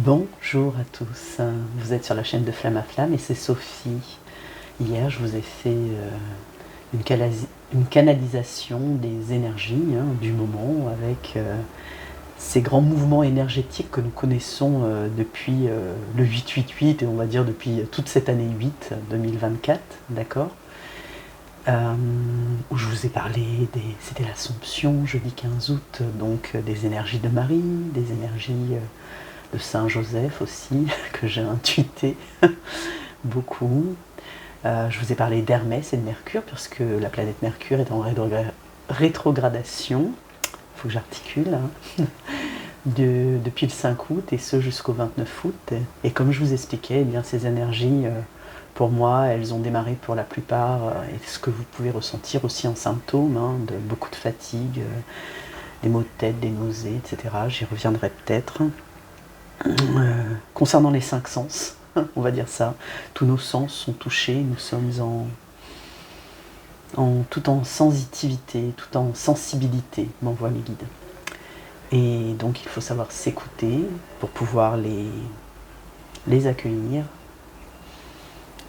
Bonjour à tous, vous êtes sur la chaîne de Flamme à Flamme et c'est Sophie. Hier, je vous ai fait une canalisation des énergies du moment avec ces grands mouvements énergétiques que nous connaissons depuis le 8-8-8 et on va dire depuis toute cette année 8, 2024, d'accord, où je vous ai parlé, c'était l'Assomption, jeudi 15 août, donc des énergies de Marie, des énergies de Saint Joseph aussi, que j'ai intuité beaucoup. Je vous ai parlé d'Hermès et de Mercure, puisque la planète Mercure est en rétrogradation, il faut que j'articule, depuis le 5 août et ce jusqu'au 29 août. Et comme je vous expliquais, eh bien, ces énergies, pour moi, elles ont démarré pour la plupart, et ce que vous pouvez ressentir aussi en symptômes, de beaucoup de fatigue, des maux de tête, des nausées, etc. J'y reviendrai peut-être. Concernant les 5 sens, on va dire ça, tous nos sens sont touchés, nous sommes tout en sensitivité, tout en sensibilité, m'envoient les guides. Et donc il faut savoir s'écouter pour pouvoir les accueillir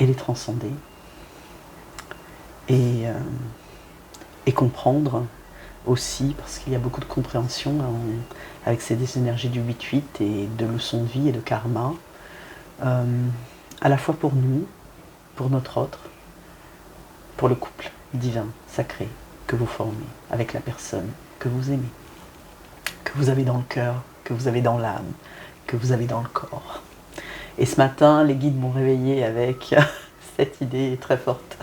et les transcender et comprendre aussi, parce qu'il y a beaucoup de compréhension avec ces énergies du 8-8 et de leçons de vie et de karma, à la fois pour nous, pour notre autre, pour le couple divin, sacré, que vous formez avec la personne que vous aimez, que vous avez dans le cœur, que vous avez dans l'âme, que vous avez dans le corps. Et ce matin, les guides m'ont réveillée avec cette idée très forte.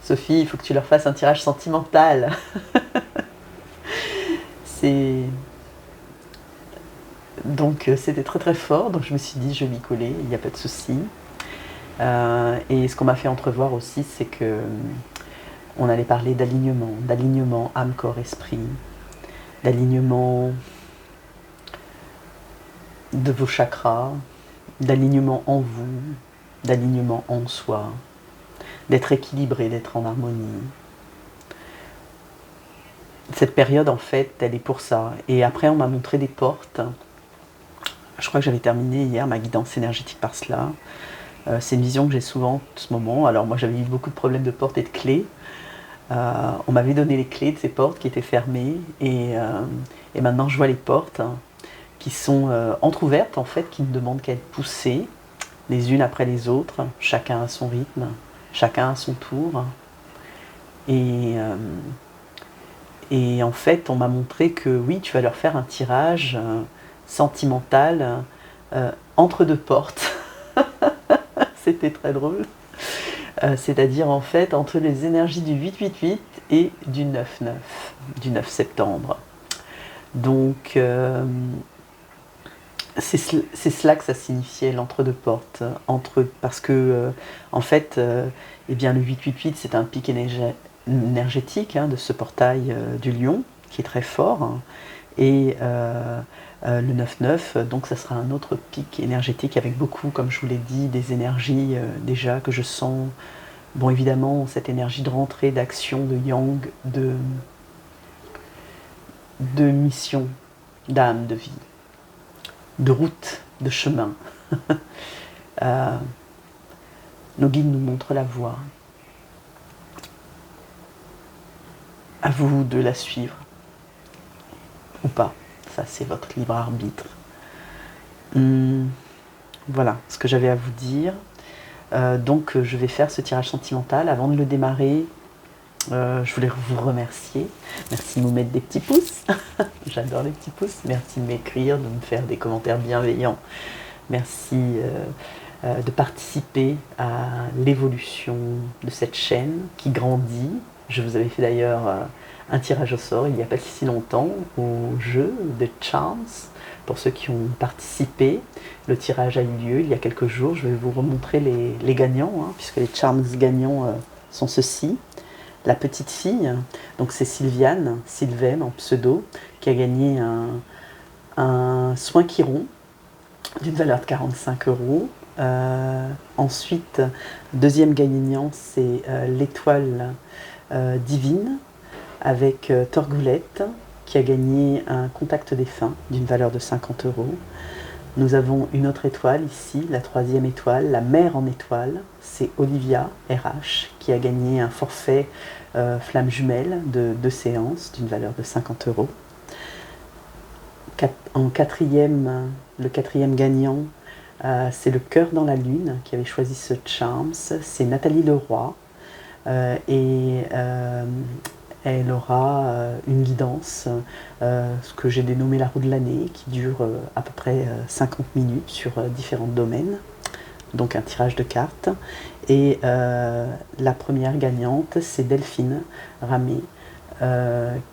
Sophie, il faut que tu leur fasses un tirage sentimental. Donc c'était très très fort, donc je me suis dit je vais m'y coller, il n'y a pas de souci. Et ce qu'on m'a fait entrevoir aussi, c'est que on allait parler d'alignement âme, corps, esprit, d'alignement de vos chakras, d'alignement en vous, d'alignement en soi, d'être équilibré, d'être en harmonie. Cette période, en fait, elle est pour ça. Et après, on m'a montré des portes. Je crois que j'avais terminé hier ma guidance énergétique par cela. C'est une vision que j'ai souvent en ce moment. Alors moi, j'avais eu beaucoup de problèmes de portes et de clés. On m'avait donné les clés de ces portes qui étaient fermées. Et maintenant, je vois les portes qui sont entrouvertes, en fait, qui ne demandent qu'à être poussées, les unes après les autres, chacun à son rythme, chacun à son tour. Et en fait, on m'a montré que oui, tu vas leur faire un tirage sentimental entre deux portes. C'était très drôle. C'est-à-dire en fait entre les énergies du 8-8-8 et du 9-9, du 9 septembre. Donc c'est cela que ça signifiait l'entre-deux portes, parce que en fait, eh bien, le 8-8-8 c'est un pic énergétique de ce portail du lion qui est très fort, et le 9-9, donc ça sera un autre pic énergétique avec beaucoup, comme je vous l'ai dit, des énergies déjà que je sens. Bon, évidemment, cette énergie de rentrée, d'action, de yang, de mission, d'âme, de vie, de route, de chemin. Nos guides nous montrent la voie. À vous de la suivre ou pas. Ça, c'est votre libre arbitre. Voilà ce que j'avais à vous dire. Donc, je vais faire ce tirage sentimental. Avant de le démarrer, je voulais vous remercier. Merci de nous mettre des petits pouces. J'adore les petits pouces. Merci de m'écrire, de me faire des commentaires bienveillants. Merci de participer à l'évolution de cette chaîne qui grandit. Je vous avais fait d'ailleurs un tirage au sort il n'y a pas si longtemps au jeu de Charms. Pour ceux qui ont participé, le tirage a eu lieu il y a quelques jours. Je vais vous remontrer les gagnants, puisque les Charms gagnants sont ceux-ci. La petite fille, donc c'est Sylviane, Sylvaine en pseudo, qui a gagné un soin Chiron d'une valeur de 45 euros. Ensuite, deuxième gagnant, c'est l'étoile divine avec Torgoulette qui a gagné un contact défunt d'une valeur de 50 euros. Nous avons une autre étoile ici, la 3e étoile, la mère en étoile. C'est Olivia RH qui a gagné un forfait flamme jumelle de 2 séances d'une valeur de 50 €. En quatrième, le 4e gagnant, c'est le cœur dans la lune qui avait choisi ce Charms. C'est Nathalie Leroy et elle aura une guidance, ce que j'ai dénommé la roue de l'année, qui dure à peu près 50 minutes sur différents domaines, donc un tirage de cartes. Et la première gagnante, c'est Delphine Ramé,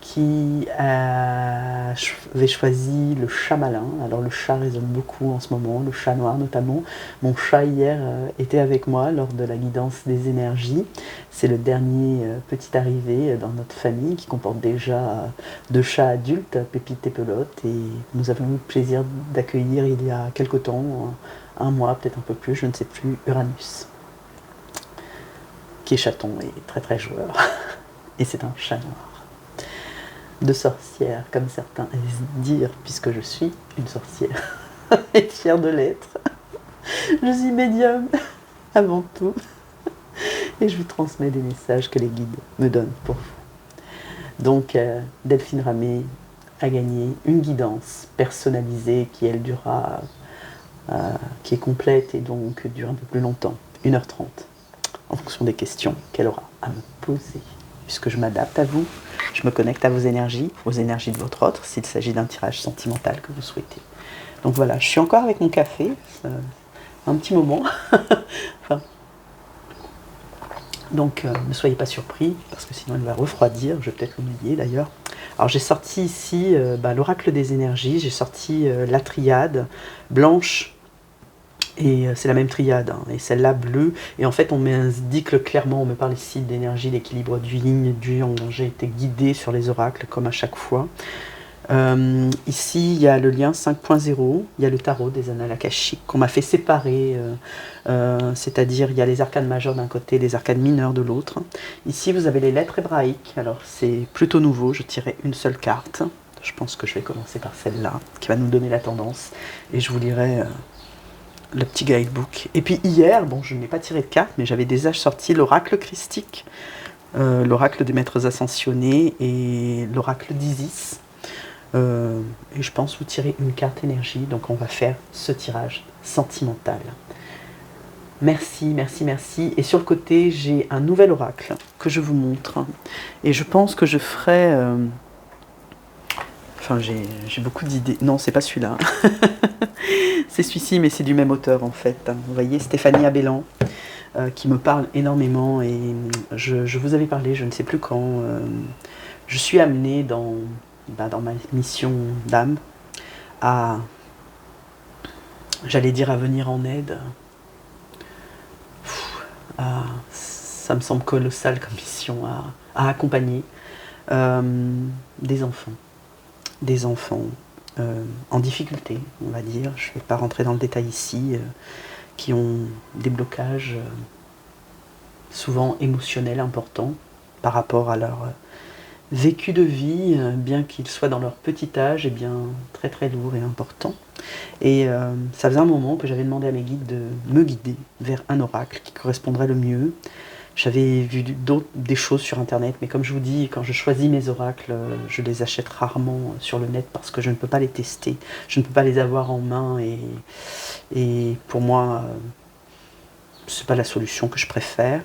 qui avait choisi le chat malin. Alors le chat résonne beaucoup en ce moment, le chat noir notamment. Mon chat hier était avec moi lors de la guidance des énergies. C'est le dernier petit arrivé dans notre famille qui comporte déjà 2 chats adultes, Pépite et Pelote. Et nous avons eu le plaisir d'accueillir il y a quelque temps, un mois, peut-être un peu plus, je ne sais plus, Uranus, qui est chaton et très très joueur. Et c'est un chat noir. De sorcière, comme certains aiment dire, puisque je suis une sorcière et fière de l'être. Je suis médium avant tout et je vous transmets des messages que les guides me donnent pour vous. Donc Delphine Ramé a gagné une guidance personnalisée qui elle durera, qui est complète et donc dure un peu plus longtemps, 1h30, en fonction des questions qu'elle aura à me poser. Puisque je m'adapte à vous, je me connecte à vos énergies de votre autre, s'il s'agit d'un tirage sentimental que vous souhaitez. Donc voilà, je suis encore avec mon café, un petit moment. Enfin, donc ne soyez pas surpris, parce que sinon il va refroidir, je vais peut-être l'oublier d'ailleurs. Alors j'ai sorti ici l'oracle des énergies, j'ai sorti la triade blanche, et c'est la même triade, hein, et celle-là bleue, et en fait on m'indique clairement, on me parle ici d'énergie, d'équilibre du yin et du yang. J'ai été guidée sur les oracles comme à chaque fois. Ici il y a le lien 5.0, il y a le tarot des annales akashiques qu'on m'a fait séparer, c'est-à-dire il y a les arcanes majeures d'un côté, les arcanes mineures de l'autre. Ici vous avez les lettres hébraïques, alors c'est plutôt nouveau, je tirais une seule carte, je pense que je vais commencer par celle-là, qui va nous donner la tendance, et je vous lirai le petit guidebook. Et puis hier, bon, je n'ai pas tiré de carte, mais j'avais déjà sorti l'oracle christique, l'oracle des maîtres ascensionnés et l'oracle d'Isis. Et je pense vous tirer une carte énergie, donc on va faire ce tirage sentimental. Merci, merci, merci. Et sur le côté, j'ai un nouvel oracle que je vous montre. Et je pense que je ferai... Enfin, j'ai beaucoup d'idées. Non, c'est pas celui-là. C'est celui-ci, mais c'est du même auteur en fait. Vous voyez, Stéphanie Abellan, qui me parle énormément. Et je vous avais parlé, je ne sais plus quand. Je suis amenée dans ma mission d'âme à, j'allais dire, à venir en aide. Ça me semble colossal comme mission à accompagner des enfants. Des enfants en difficulté, on va dire, je ne vais pas rentrer dans le détail ici, qui ont des blocages souvent émotionnels importants par rapport à leur vécu de vie, bien qu'ils soient dans leur petit âge, et bien très très lourd et important. Et ça faisait un moment que j'avais demandé à mes guides de me guider vers un oracle qui correspondrait le mieux. J'avais vu des choses sur internet, mais comme je vous dis, quand je choisis mes oracles, je les achète rarement sur le net parce que je ne peux pas les tester, je ne peux pas les avoir en main, et pour moi, c'est pas la solution que je préfère.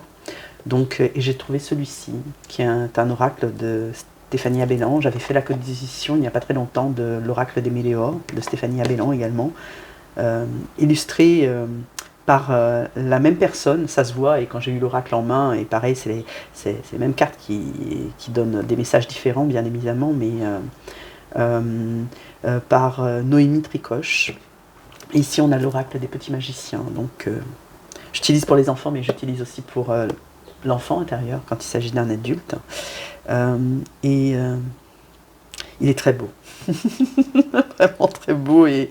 Donc, et j'ai trouvé celui-ci, qui est un oracle de Stéphanie Abellan. J'avais fait l'acquisition il n'y a pas très longtemps de l'oracle des Méléores, de Stéphanie Abellan également, illustré par la même personne, ça se voit, et quand j'ai eu l'oracle en main, et pareil, c'est les mêmes cartes qui donnent des messages différents, bien évidemment, mais par Noémie Tricoche. Et ici, on a l'oracle des petits magiciens, donc j'utilise pour les enfants, mais j'utilise aussi pour l'enfant intérieur, quand il s'agit d'un adulte. Et il est très beau, vraiment très beau, et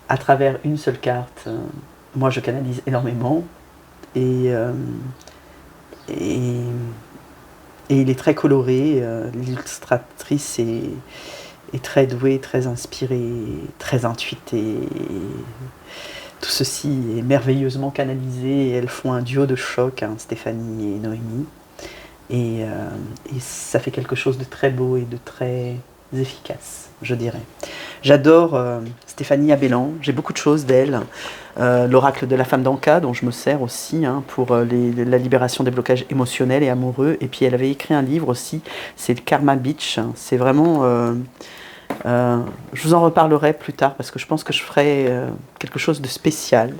à travers une seule carte, moi je canalise énormément, et il est très coloré, l'illustratrice est est très douée, très inspirée, très intuitée. Tout ceci est merveilleusement canalisé et elles font un duo de choc, hein, Stéphanie et Noémie. Et ça fait quelque chose de très beau et de très efficace, je dirais. J'adore Stéphanie Abellan, j'ai beaucoup de choses d'elle. L'oracle de la femme d'Anka, dont je me sers aussi hein, pour la libération des blocages émotionnels et amoureux. Et puis elle avait écrit un livre aussi, c'est Karma Beach. C'est vraiment... je vous en reparlerai plus tard parce que je pense que je ferai quelque chose de spécial.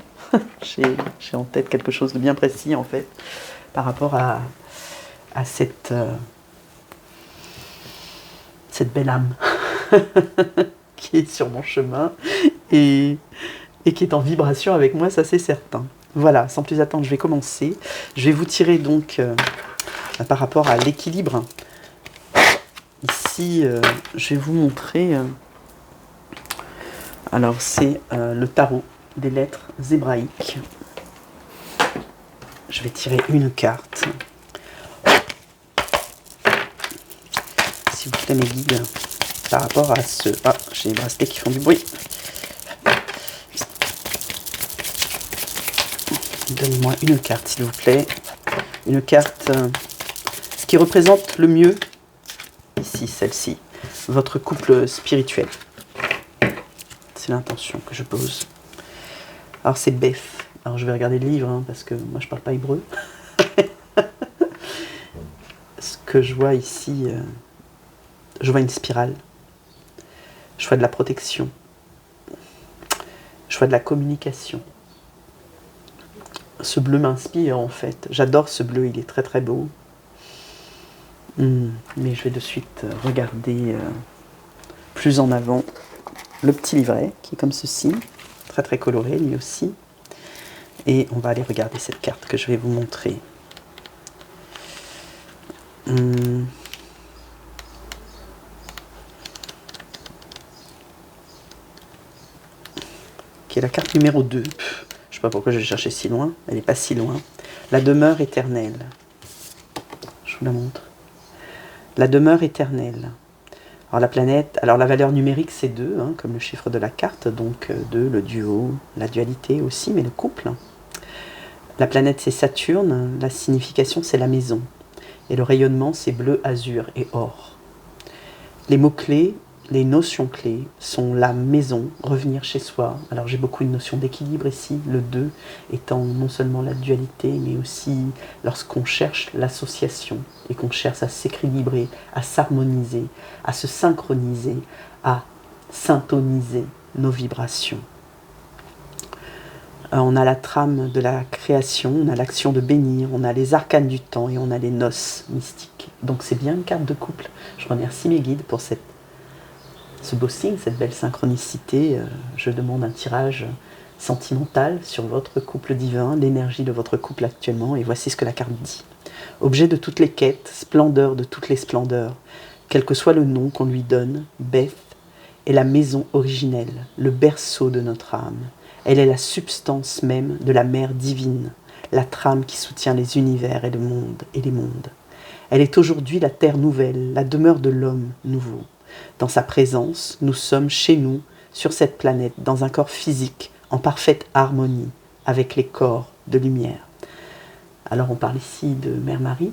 J'ai en tête quelque chose de bien précis en fait par rapport à cette belle âme qui est sur mon chemin et qui est en vibration avec moi, ça c'est certain. Voilà, sans plus attendre, je vais commencer. Je vais vous tirer donc par rapport à l'équilibre. Ici, je vais vous montrer. Alors, c'est le tarot des lettres hébraïques. Je vais tirer une carte. S'il vous plaît, mes guides, par rapport à ce... Ah, j'ai les bracelets qui font du bruit. Donnez-moi une carte, s'il vous plaît. Une carte qui représente le mieux, ici, celle-ci, votre couple spirituel. C'est l'intention que je pose. Alors, c'est Beth. Alors, je vais regarder le livre, hein, parce que moi, je ne parle pas hébreu. Ce que je vois ici, je vois une spirale. Je vois de la protection. Je vois de la communication. Ce bleu m'inspire en fait. J'adore ce bleu, il est très très beau. Mais je vais de suite regarder plus en avant le petit livret qui est comme ceci, très très coloré lui aussi. Et on va aller regarder cette carte que je vais vous montrer. Qui est la carte numéro 2. Je ne sais pas pourquoi je vais chercher si loin. Elle n'est pas si loin. La demeure éternelle. Je vous la montre. La demeure éternelle. Alors la planète, alors la valeur numérique c'est 2, hein, comme le chiffre de la carte, donc 2, le duo, la dualité aussi, mais le couple. La planète c'est Saturne, la signification c'est la maison. Et le rayonnement c'est bleu, azur et or. Les mots-clés, les notions clés sont la maison, revenir chez soi. Alors j'ai beaucoup de notions d'équilibre ici, le 2 étant non seulement la dualité, mais aussi lorsqu'on cherche l'association et qu'on cherche à s'équilibrer, à s'harmoniser, à se synchroniser, à syntoniser nos vibrations. On a la trame de la création, on a l'action de bénir, on a les arcanes du temps et on a les noces mystiques. Donc c'est bien une carte de couple. Je remercie mes guides pour ce beau signe, cette belle synchronicité. Je demande un tirage sentimental sur votre couple divin, l'énergie de votre couple actuellement, et voici ce que la carte dit. Objet de toutes les quêtes, splendeur de toutes les splendeurs, quel que soit le nom qu'on lui donne, Beth est la maison originelle, le berceau de notre âme. Elle est la substance même de la mère divine, la trame qui soutient les univers et le monde et les mondes. Elle est aujourd'hui la terre nouvelle, la demeure de l'homme nouveau. Dans sa présence, nous sommes chez nous, sur cette planète, dans un corps physique, en parfaite harmonie avec les corps de lumière. Alors on parle ici de Mère Marie,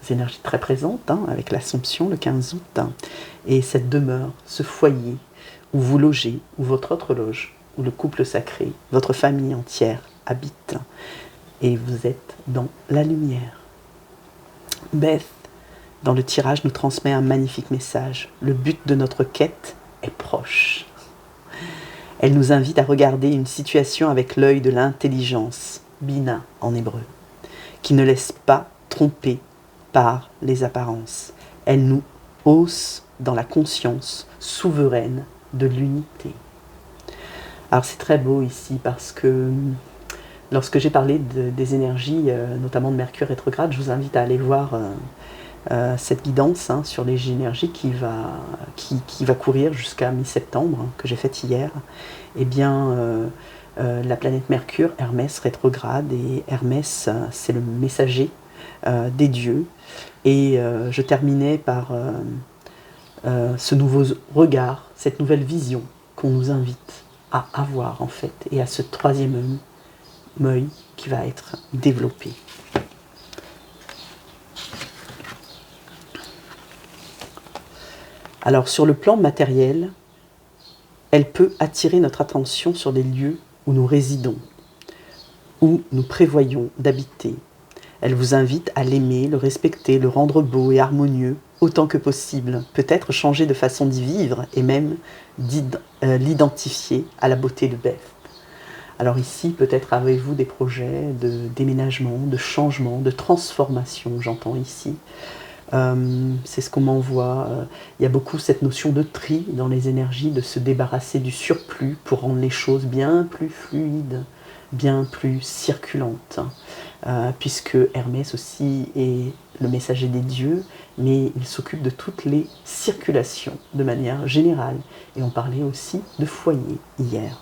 des énergies très présentes, hein, avec l'Assomption le 15 août, hein, et cette demeure, ce foyer où vous logez, où votre autre loge, où le couple sacré, votre famille entière habite, et vous êtes dans la lumière. Beth, dans le tirage, nous transmet un magnifique message. Le but de notre quête est proche. Elle nous invite à regarder une situation avec l'œil de l'intelligence, Bina en hébreu, qui ne laisse pas tromper par les apparences. Elle nous hausse dans la conscience souveraine de l'unité. Alors c'est très beau ici parce que lorsque j'ai parlé des énergies, notamment de Mercure rétrograde, je vous invite à aller voir cette guidance hein, sur les énergies qui va courir jusqu'à mi-septembre, hein, que j'ai faite hier. Eh bien, la planète Mercure, Hermès rétrograde, et Hermès, c'est le messager des dieux. Et je terminais par ce nouveau regard, cette nouvelle vision qu'on nous invite à avoir en fait, et à ce troisième œil qui va être développé. Alors sur le plan matériel, elle peut attirer notre attention sur des lieux où nous résidons, où nous prévoyons d'habiter. Elle vous invite à l'aimer, le respecter, le rendre beau et harmonieux autant que possible, peut-être changer de façon d'y vivre et même l'identifier à la beauté de Beth. Alors ici, peut-être avez-vous des projets de déménagement, de changement, de transformation, j'entends ici. C'est ce qu'on m'envoie. Il y a beaucoup cette notion de tri dans les énergies, de se débarrasser du surplus pour rendre les choses bien plus fluides, bien plus circulantes. Puisque Hermès aussi est le messager des dieux, mais il s'occupe de toutes les circulations de manière générale. Et on parlait aussi de foyer hier.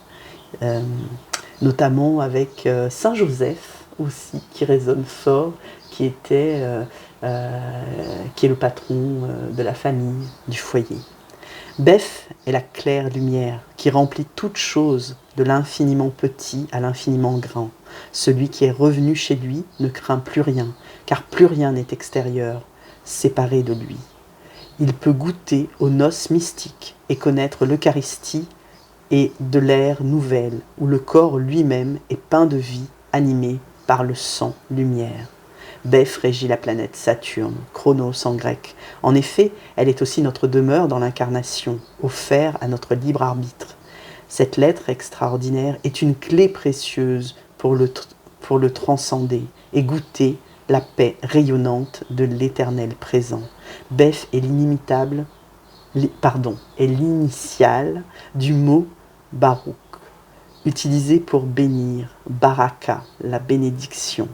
Notamment avec Saint Joseph aussi, qui résonne fort, qui est le patron de la famille, du foyer. Beth est la claire lumière qui remplit toute chose de l'infiniment petit à l'infiniment grand. Celui qui est revenu chez lui ne craint plus rien, car plus rien n'est extérieur, séparé de lui. Il peut goûter aux noces mystiques et connaître l'Eucharistie et de l'ère nouvelle, où le corps lui-même est peint de vie, animé par le sang lumière. Beth régit la planète Saturne, Chronos en grec. En effet, elle est aussi notre demeure dans l'incarnation, offerte à notre libre arbitre. Cette lettre extraordinaire est une clé précieuse pour le transcender et goûter la paix rayonnante de l'éternel présent. Beth est est l'initiale du mot Baruch, utilisé pour bénir, Baraka, la bénédiction.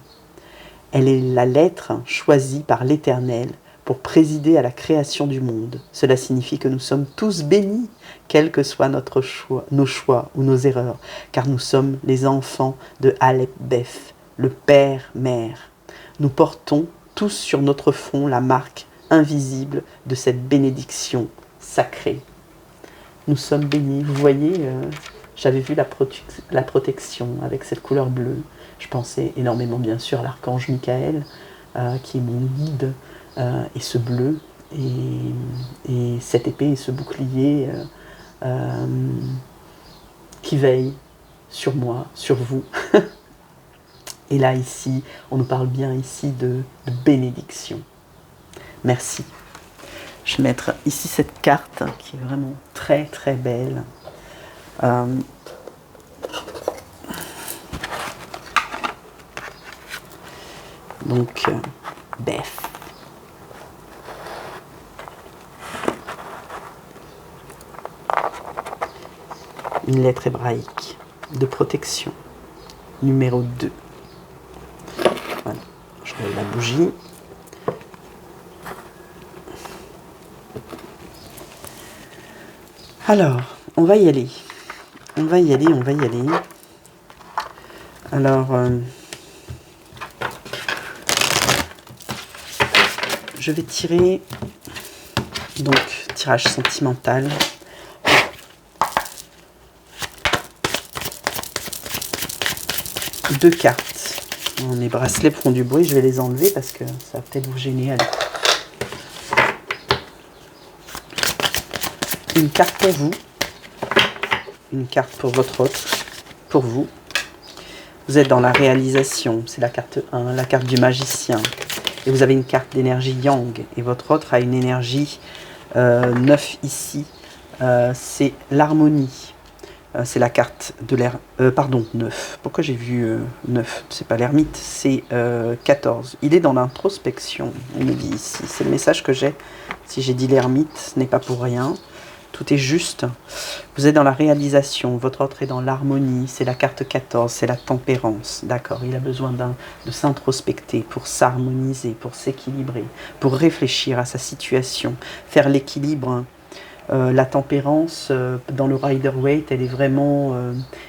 Elle est la lettre choisie par l'Éternel pour présider à la création du monde. Cela signifie que nous sommes tous bénis, quels que soient nos choix ou nos erreurs, car nous sommes les enfants de Aleph Beth, le Père-Mère. Nous portons tous sur notre front la marque invisible de cette bénédiction sacrée. Nous sommes bénis. Vous voyez, j'avais vu la protection avec cette couleur bleue. Je pensais énormément bien sûr à l'archange Michael, qui est mon guide, et ce bleu, et cette épée et ce bouclier qui veille sur moi, sur vous. Et là, ici, on nous parle bien ici de bénédiction. Merci. Je vais mettre ici cette carte qui est vraiment très très belle. Donc, Beth. Une lettre hébraïque de protection, numéro 2. Voilà, je lève la bougie. Alors, on va y aller. On va y aller. Alors, je vais tirer, donc, tirage sentimental. Deux cartes. Les bracelets font du bruit, je vais les enlever parce que ça va peut-être vous gêner. Allez. Une carte pour vous, une carte pour votre autre, pour vous. Vous êtes dans la réalisation, c'est la carte 1, la carte du magicien. Et vous avez une carte d'énergie yang, et votre autre a une énergie 9 ici, c'est l'harmonie. C'est la carte de l'air... 9. Pourquoi j'ai vu 9? C'est pas l'ermite, c'est 14. Il est dans l'introspection, on me dit ici. C'est le message que j'ai. Si j'ai dit l'ermite, ce n'est pas pour rien. Tout est juste. Vous êtes dans la réalisation. Votre autre est dans l'harmonie. C'est la carte 14. C'est la tempérance. D'accord. Il a besoin de s'introspecter pour s'harmoniser, pour s'équilibrer, pour réfléchir à sa situation, faire l'équilibre. La tempérance, dans le Rider-Waite, elle est vraiment...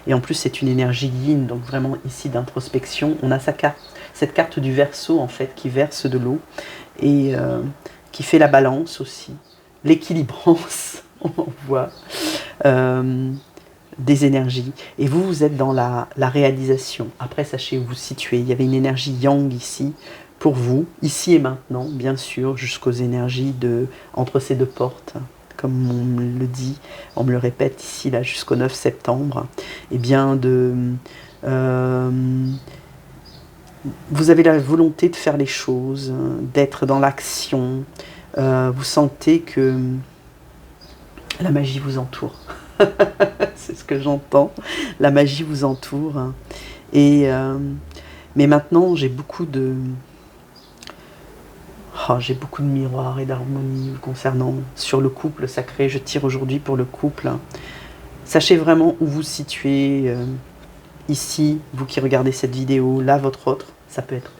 et en plus, c'est une énergie yin, donc vraiment ici d'introspection. On a cette carte du Verseau, en fait, qui verse de l'eau et qui fait la balance aussi, l'équilibrance, on voit, des énergies. Et vous, vous êtes dans la réalisation. Après, sachez où vous situez. Il y avait une énergie yang ici, pour vous, ici et maintenant, bien sûr, jusqu'aux énergies entre ces deux portes. Comme on me le dit, on me le répète ici, là, jusqu'au 9 septembre. Eh bien, vous avez la volonté de faire les choses, d'être dans l'action. Vous sentez que la magie vous entoure. C'est ce que j'entends. La magie vous entoure. Mais maintenant, j'ai beaucoup de miroirs et d'harmonie concernant sur le couple sacré. Je tire aujourd'hui pour le couple. Sachez vraiment où vous situez. Ici, vous qui regardez cette vidéo, là, votre autre, ça peut être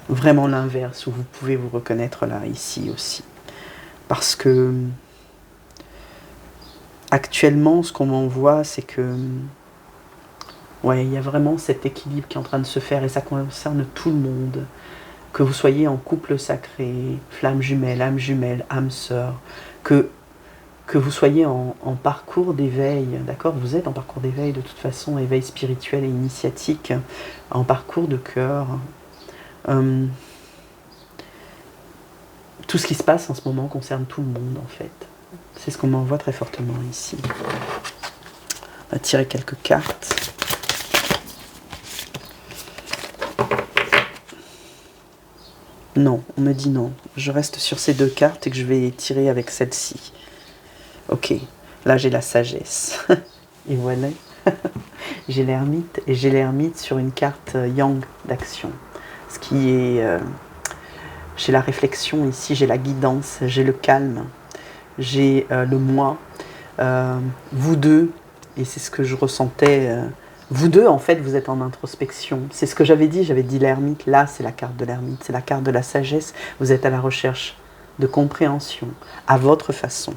vraiment l'inverse, où vous pouvez vous reconnaître là, ici aussi. Parce que actuellement, ce qu'on m'envoie, c'est que ouais, il y a vraiment cet équilibre qui est en train de se faire et ça concerne tout le monde. Que vous soyez en couple sacré, flamme jumelle, âme sœur, que vous soyez en parcours d'éveil, d'accord? Vous êtes en parcours d'éveil de toute façon, éveil spirituel et initiatique, en parcours de cœur. Tout ce qui se passe en ce moment concerne tout le monde en fait. C'est ce qu'on m'envoie très fortement ici. On va tirer quelques cartes. Non, on me dit non. Je reste sur ces deux cartes et que je vais tirer avec celle-ci. Ok, là j'ai la sagesse. Et voilà, j'ai l'ermite et j'ai l'ermite sur une carte yang d'action. Ce qui est... j'ai la réflexion ici, j'ai la guidance, j'ai le calme, j'ai le moi. Vous deux, et c'est ce que je ressentais... vous deux, en fait, vous êtes en introspection. C'est ce que j'avais dit l'ermite. Là, c'est la carte de l'ermite, c'est la carte de la sagesse. Vous êtes à la recherche de compréhension, à votre façon.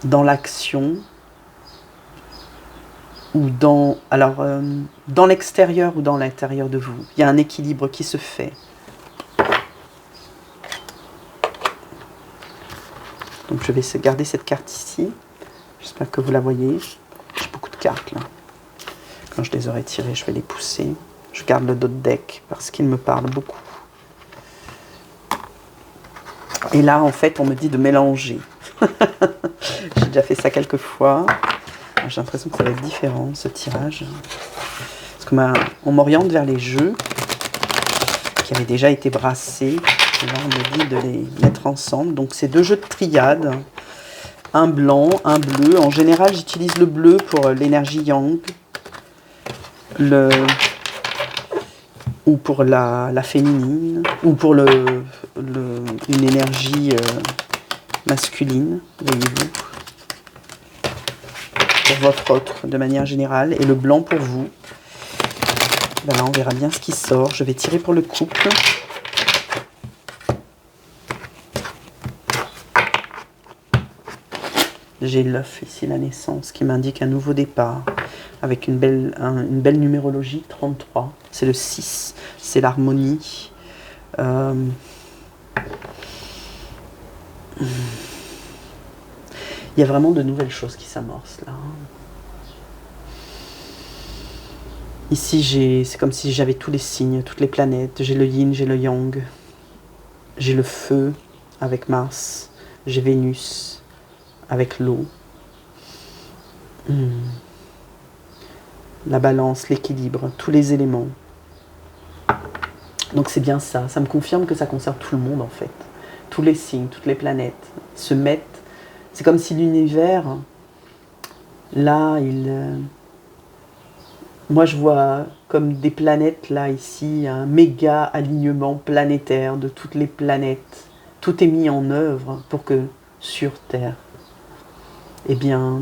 Dans l'action, ou dans... Alors, dans l'extérieur ou dans l'intérieur de vous. Il y a un équilibre qui se fait. Donc, je vais garder cette carte ici. J'espère que vous la voyez. J'ai beaucoup de cartes là. Quand je les aurai tirées, je vais les pousser. Je garde le dos de deck parce qu'il me parle beaucoup. Et là, en fait, on me dit de mélanger. J'ai déjà fait ça quelques fois. J'ai l'impression que ça va être différent, ce tirage. Parce qu'on m'oriente vers les jeux qui avaient déjà été brassés. Et là, on me dit de les mettre ensemble. Donc, c'est deux jeux de triade. Un blanc, un bleu. En général, j'utilise le bleu pour l'énergie yang. Ou pour la féminine. Ou pour une énergie masculine, voyez-vous. Pour votre autre, de manière générale. Et le blanc pour vous. Ben là, on verra bien ce qui sort. Je vais tirer pour le couple. J'ai l'œuf ici, la naissance, qui m'indique un nouveau départ, avec une belle numérologie, 33. C'est le 6, c'est l'harmonie. Il y a vraiment de nouvelles choses qui s'amorcent là. Ici, c'est comme si j'avais tous les signes, toutes les planètes. J'ai le yin, j'ai le yang. J'ai le feu avec Mars. J'ai Vénus avec l'eau. La balance, l'équilibre, tous les éléments. Donc c'est bien ça. Ça me confirme que ça concerne tout le monde en fait. Tous les signes, toutes les planètes se mettent. C'est comme si l'univers, là, moi je vois comme des planètes là, ici, un méga alignement planétaire de toutes les planètes. Tout est mis en œuvre pour que sur Terre, eh bien,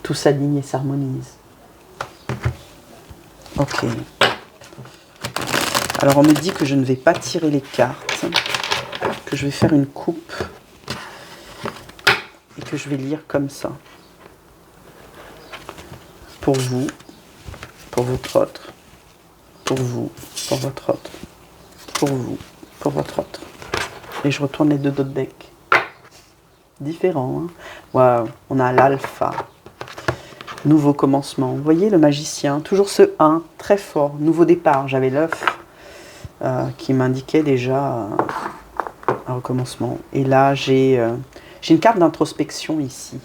tout s'aligne et s'harmonise. Ok. Alors on me dit que je ne vais pas tirer les cartes, que je vais faire une coupe et que je vais lire comme ça. Pour vous, pour votre autre, pour vous, pour votre autre, pour vous, pour votre autre. Et je retourne les deux autres decks. Différent, hein. Waouh, on a l'alpha. Nouveau commencement. Vous voyez le magicien, toujours ce 1, très fort. Nouveau départ, j'avais l'œuf qui m'indiquait déjà un recommencement. Et là, j'ai une carte d'introspection ici.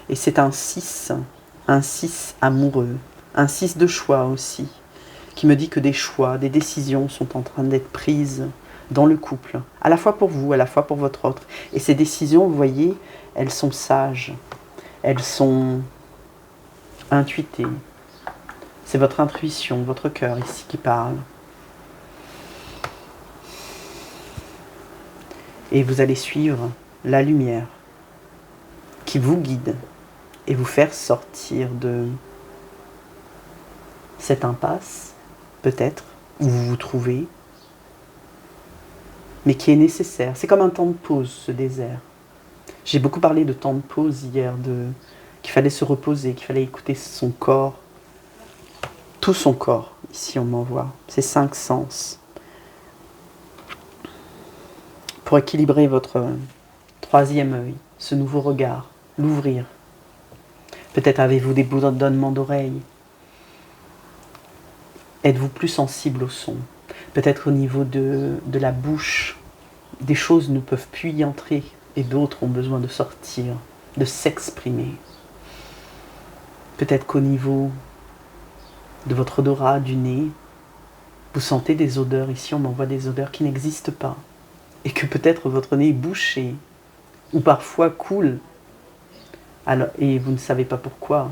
Et c'est un 6 amoureux. Un 6 de choix aussi, qui me dit que des choix, des décisions sont en train d'être prises dans le couple, à la fois pour vous, à la fois pour votre autre. Et ces décisions, vous voyez, elles sont sages, elles sont intuitées. C'est votre intuition, votre cœur ici qui parle. Et vous allez suivre la lumière qui vous guide et vous faire sortir de cette impasse, peut-être, où vous vous trouvez, mais qui est nécessaire. C'est comme un temps de pause, ce désert. J'ai beaucoup parlé de temps de pause hier, qu'il fallait se reposer, qu'il fallait écouter son corps, tout son corps. Ici, on m'envoie ces 5 sens. Pour équilibrer votre troisième œil, ce nouveau regard, l'ouvrir. Peut-être avez-vous des bourdonnements d'oreilles. Êtes-vous plus sensible au son? Peut-être au niveau de la bouche, des choses ne peuvent plus y entrer et d'autres ont besoin de sortir, de s'exprimer. Peut-être qu'au niveau de votre odorat, du nez, vous sentez des odeurs. Ici, on m'envoie des odeurs qui n'existent pas. Et que peut-être votre nez est bouché ou parfois coule. Alors, et vous ne savez pas pourquoi.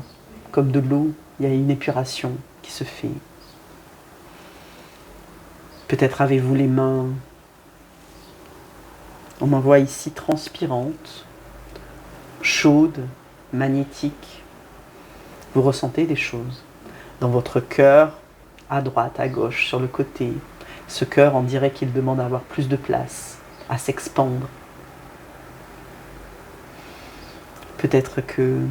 Comme de l'eau, il y a une épuration qui se fait. Peut-être avez-vous les mains, on m'envoie ici transpirantes, chaudes, magnétiques. Vous ressentez des choses dans votre cœur, à droite, à gauche, sur le côté. Ce cœur, on dirait qu'il demande à avoir plus de place, à s'expandre. Peut-être que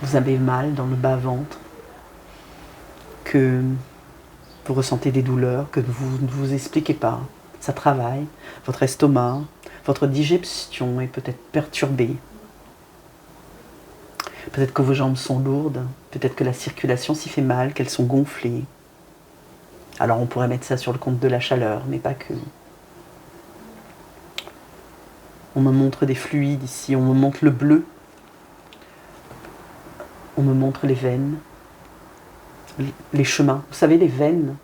vous avez mal dans le bas-ventre, que vous ressentez des douleurs que vous ne vous expliquez pas. Ça travaille. Votre estomac, votre digestion est peut-être perturbée. Peut-être que vos jambes sont lourdes. Peut-être que la circulation s'y fait mal, qu'elles sont gonflées. Alors on pourrait mettre ça sur le compte de la chaleur, mais pas que. On me montre des fluides ici. On me montre le bleu. On me montre les veines. Les chemins. Vous savez, les veines,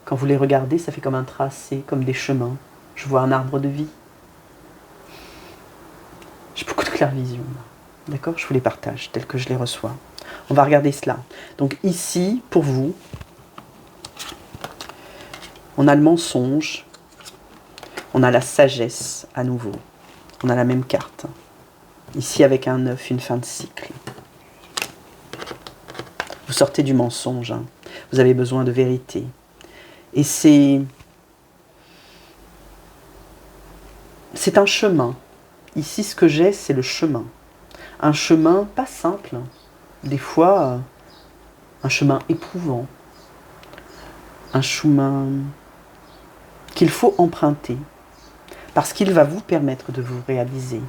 quand vous les regardez, ça fait comme un tracé, comme des chemins. Je vois un arbre de vie. J'ai beaucoup de clairvision. D'accord? Je vous les partage tels que je les reçois. On va regarder cela. Donc ici, pour vous, on a le mensonge, on a la sagesse à nouveau. On a la même carte. Ici avec un 9, une fin de cycle. Vous sortez du mensonge, hein. Vous avez besoin de vérité. Et c'est un chemin. Ici, ce que j'ai, c'est le chemin. Un chemin pas simple. Des fois, un chemin éprouvant. Un chemin qu'il faut emprunter. Parce qu'il va vous permettre de vous réaliser.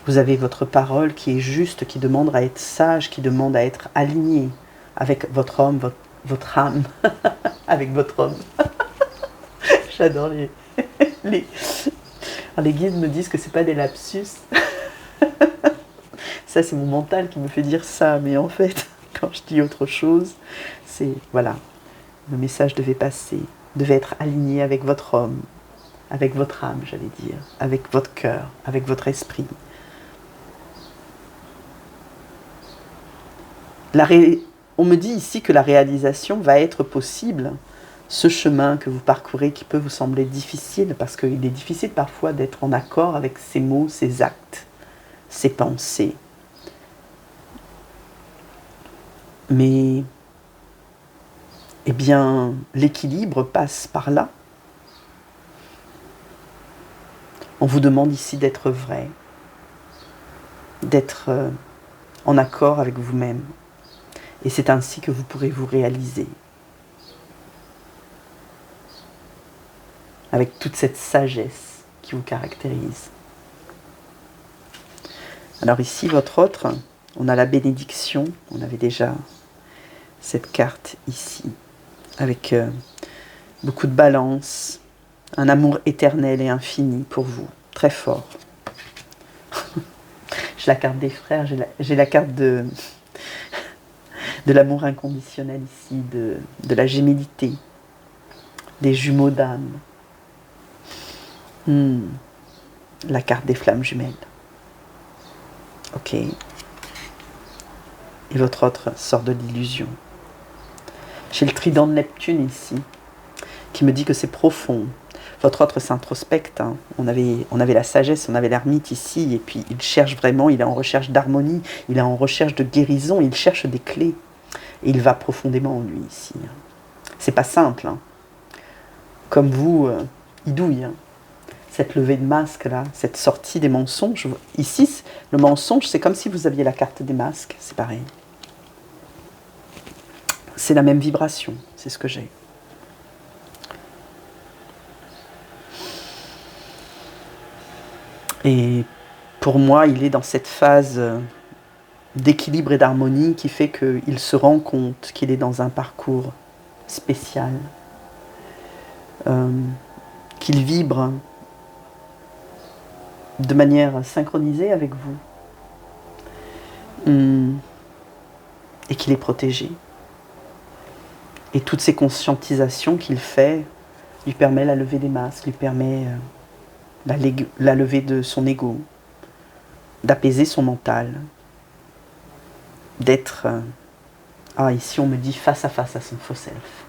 Vous avez votre parole qui est juste, qui demande à être sage, qui demande à être aligné avec votre homme, votre âme, avec votre homme. J'adore les... Alors, les guides me disent que c'est pas des lapsus. Ça, c'est mon mental qui me fait dire ça. Mais en fait, quand je dis autre chose, c'est... Voilà. Le message devait passer. Devait être aligné avec votre homme. Avec votre âme, j'allais dire. Avec votre cœur. Avec votre esprit. On me dit ici que la réalisation va être possible. Ce chemin que vous parcourez qui peut vous sembler difficile, parce qu'il est difficile parfois d'être en accord avec ses mots, ses actes, ses pensées. Mais, eh bien, l'équilibre passe par là. On vous demande ici d'être vrai, d'être en accord avec vous-même. Et c'est ainsi que vous pourrez vous réaliser. Avec toute cette sagesse qui vous caractérise. Alors ici, votre autre, on a la bénédiction, on avait déjà cette carte ici, avec beaucoup de balance, un amour éternel et infini pour vous, très fort. J'ai la carte des frères, j'ai la carte de l'amour inconditionnel ici, de la gémellité, des jumeaux d'âme. La carte des flammes jumelles. Ok. Et votre autre sort de l'illusion. J'ai le trident de Neptune ici, qui me dit que c'est profond. Votre autre s'introspecte. Hein. On avait la sagesse, on avait l'ermite ici, et puis il cherche vraiment, il est en recherche d'harmonie, il est en recherche de guérison, il cherche des clés. Et il va profondément en lui ici. C'est pas simple. Hein. Comme vous, il douille. Hein. Cette levée de masque là, cette sortie des mensonges. Ici, le mensonge, c'est comme si vous aviez la carte des masques. C'est pareil. C'est la même vibration. C'est ce que j'ai. Et pour moi, il est dans cette phase d'équilibre et d'harmonie qui fait qu'il se rend compte qu'il est dans un parcours spécial, qu'il vibre de manière synchronisée avec vous et qu'il est protégé. Et toutes ces conscientisations qu'il fait lui permet la levée des masques, lui permet la levée de son ego, d'apaiser son mental, d'être, ici on me dit face à son faux self.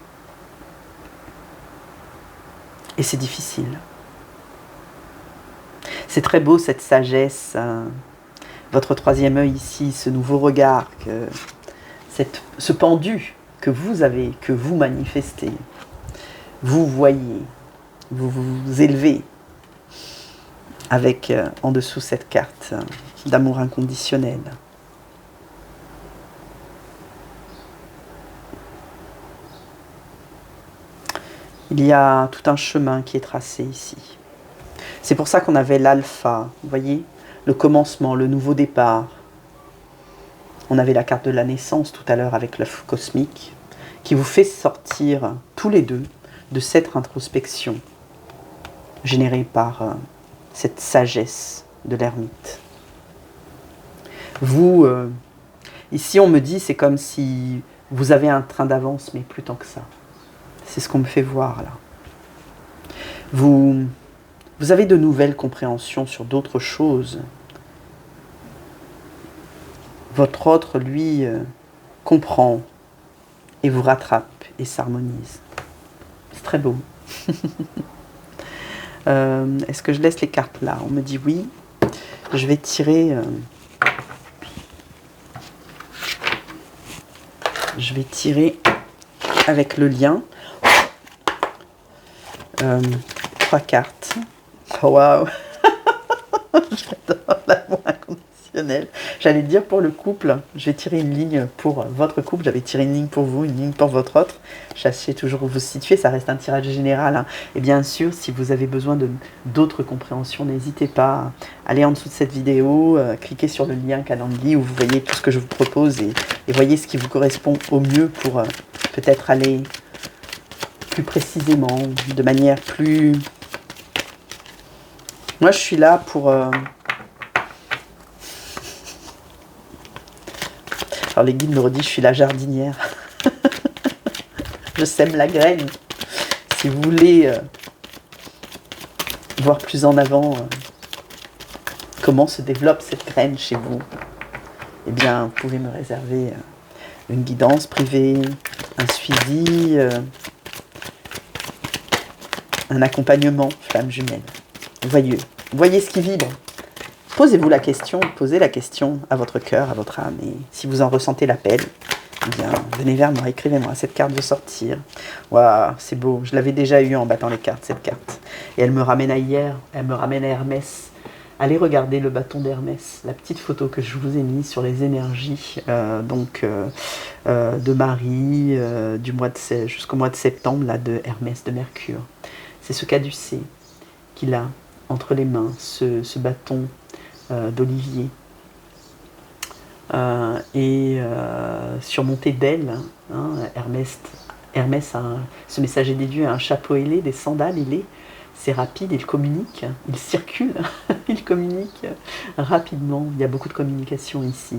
Et c'est difficile. C'est très beau cette sagesse, votre troisième œil ici, ce nouveau regard, ce pendu que vous avez, que vous manifestez. Vous voyez, vous vous élevez avec en dessous cette carte d'amour inconditionnel. Il y a tout un chemin qui est tracé ici. C'est pour ça qu'on avait l'alpha, vous voyez, le commencement, le nouveau départ. On avait la carte de la naissance tout à l'heure avec l'œuf cosmique, qui vous fait sortir tous les deux de cette introspection générée par cette sagesse de l'ermite. Vous, ici on me dit, c'est comme si vous avez un train d'avance, mais plus tant que ça. C'est ce qu'on me fait voir là. Vous avez de nouvelles compréhensions sur d'autres choses. Votre autre, lui, comprend et vous rattrape et s'harmonise. C'est très beau. Est-ce que je laisse les cartes là? On me dit oui. Je vais tirer... je vais tirer avec le lien. 3 cartes. Oh, waouh. J'adore l'amour inconditionnel. J'allais dire pour le couple, je vais tirer une ligne pour votre couple, j'avais tiré une ligne pour vous, une ligne pour votre autre. Sachez toujours où vous situez, ça reste un tirage général. Hein. Et bien sûr, si vous avez besoin d'autres compréhensions, n'hésitez pas à aller en dessous de cette vidéo, cliquez sur le lien Calendly où vous voyez tout ce que je vous propose et voyez ce qui vous correspond au mieux pour peut-être aller plus précisément, de manière plus... Moi, je suis là pour... Alors, les guides me redisent, je suis la jardinière. Je sème la graine. Si vous voulez voir plus en avant comment se développe cette graine chez vous, eh bien, vous pouvez me réserver une guidance privée, un suivi, un accompagnement flamme jumelle. Voyez ce qui vibre. Posez-vous la question, posez la question à votre cœur, à votre âme. Et si vous en ressentez l'appel, eh bien, venez vers moi, écrivez-moi. Cette carte veut sortir. Waouh, c'est beau. Je l'avais déjà eu en battant les cartes, cette carte. Et elle me ramène à hier, elle me ramène à Hermès. Allez regarder le bâton d'Hermès, la petite photo que je vous ai mise sur les énergies de Marie, jusqu'au mois de septembre, là, de Hermès, de Mercure. C'est ce caducée qu'il a entre les mains ce bâton d'olivier et surmonté d'ailes. Hein, Hermès ce messager des dieux a un chapeau ailé, des sandales ailées. C'est rapide, il communique, il circule, il communique rapidement. Il y a beaucoup de communication ici.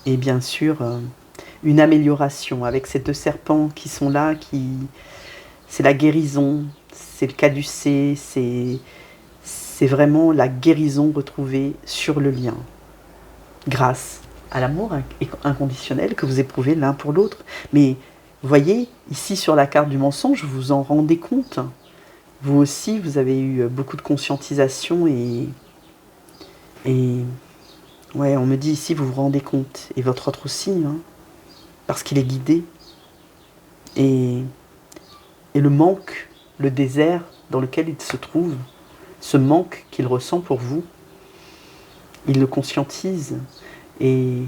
Et bien sûr, une amélioration avec ces 2 serpents qui sont là, c'est la guérison, c'est le caducée, c'est vraiment la guérison retrouvée sur le lien, grâce à l'amour inconditionnel que vous éprouvez l'un pour l'autre. Mais vous voyez, ici sur la carte du mensonge, vous vous en rendez compte. Vous aussi, vous avez eu beaucoup de conscientisation et ouais, on me dit ici, vous vous rendez compte. Et votre autre aussi, hein, parce qu'il est guidé. Et le manque, le désert dans lequel il se trouve, ce manque qu'il ressent pour vous, il le conscientise et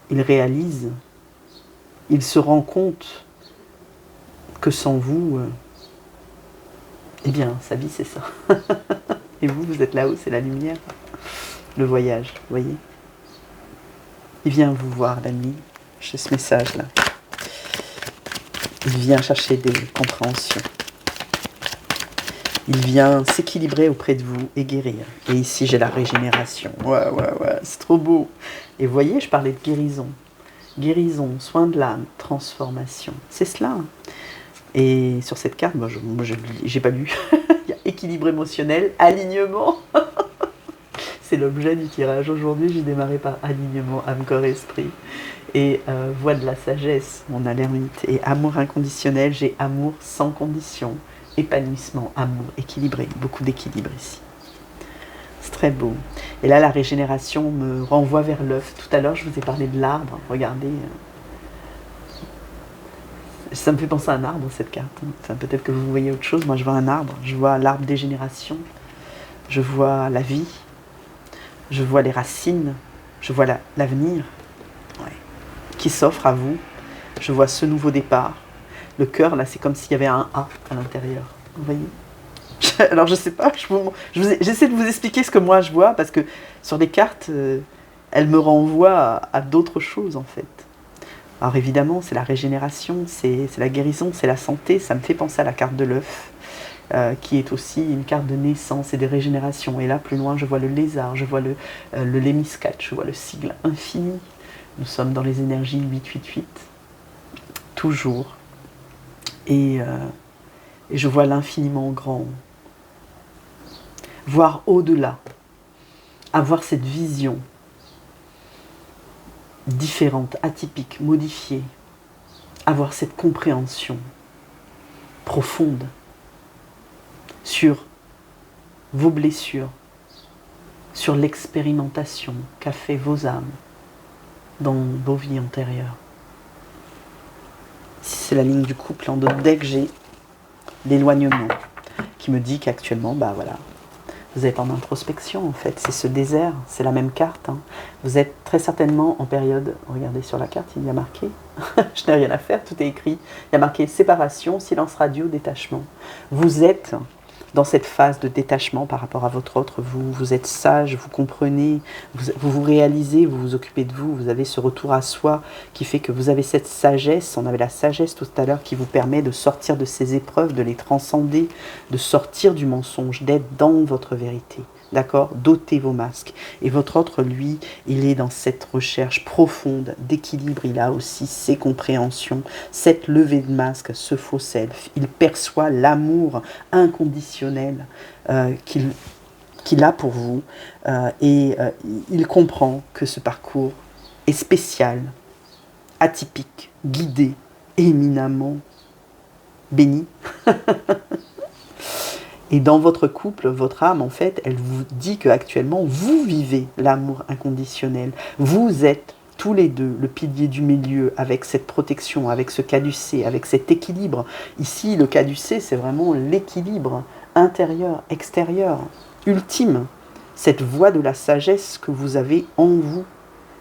il réalise, il se rend compte que sans vous, eh bien, sa vie c'est ça. Et vous, vous êtes là-haut, c'est la lumière, le voyage, vous voyez. Il vient vous voir la nuit, j'ai ce message-là. Il vient chercher des compréhensions. Il vient s'équilibrer auprès de vous et guérir. Et ici, j'ai la régénération. Ouais, c'est trop beau. Et vous voyez, je parlais de guérison. Guérison, soin de l'âme, transformation. C'est cela. Et sur cette carte, moi, j'ai pas lu. Il y a équilibre émotionnel, alignement. C'est l'objet du tirage. Aujourd'hui, j'ai démarré par alignement, âme, corps, esprit. Et voie de la sagesse, on a l'ermite. Et amour inconditionnel, j'ai amour sans condition. Épanouissement, amour, équilibré, beaucoup d'équilibre ici. C'est très beau. Et là, la régénération me renvoie vers l'œuf. Tout à l'heure, je vous ai parlé de l'arbre. Regardez. Ça me fait penser à un arbre, cette carte. Enfin, peut-être que vous voyez autre chose. Moi, je vois un arbre. Je vois l'arbre des générations. Je vois la vie. Je vois les racines. Je vois l'avenir qui s'offre à vous. Je vois ce nouveau départ. Le cœur, là, c'est comme s'il y avait un A à l'intérieur. Vous voyez? Alors, je sais pas, j'essaie de vous expliquer ce que moi je vois, parce que sur les cartes, elles me renvoient à d'autres choses, en fait. Alors, évidemment, c'est la régénération, c'est la guérison, c'est la santé. Ça me fait penser à la carte de l'œuf, qui est aussi une carte de naissance et de régénération. Et là, plus loin, je vois le lézard, je vois le lémiscate, je vois le sigle infini. Nous sommes dans les énergies 888, toujours. Et je vois l'infiniment grand. Voir au-delà. Avoir cette vision différente, atypique, modifiée. Avoir cette compréhension profonde sur vos blessures, sur l'expérimentation qu'a fait vos âmes dans vos vies antérieures. Ici, c'est la ligne du couple. En deck, j'ai l'éloignement qui me dit qu'actuellement, bah voilà, vous êtes en introspection en fait. C'est ce désert, c'est la même carte. Hein. Vous êtes très certainement en période, regardez sur la carte, il y a marqué, je n'ai rien à faire, tout est écrit. Il y a marqué séparation, silence radio, détachement. Vous êtes dans cette phase de détachement par rapport à votre autre, vous êtes sage, vous comprenez, vous réalisez, vous vous occupez de vous, vous avez ce retour à soi qui fait que vous avez cette sagesse, on avait la sagesse tout à l'heure qui vous permet de sortir de ces épreuves, de les transcender, de sortir du mensonge, d'être dans votre vérité. D'accord? D'ôter vos masques. Et votre autre, lui, il est dans cette recherche profonde d'équilibre. Il a aussi ses compréhensions, cette levée de masque, ce faux self. Il perçoit l'amour inconditionnel qu'il a pour vous. Et il comprend que ce parcours est spécial, atypique, guidé, éminemment béni. Et dans votre couple, votre âme, en fait, elle vous dit qu'actuellement, vous vivez l'amour inconditionnel. Vous êtes tous les deux le pilier du milieu avec cette protection, avec ce caducée, avec cet équilibre. Ici, le caducée, c'est vraiment l'équilibre intérieur, extérieur, ultime. Cette voie de la sagesse que vous avez en vous.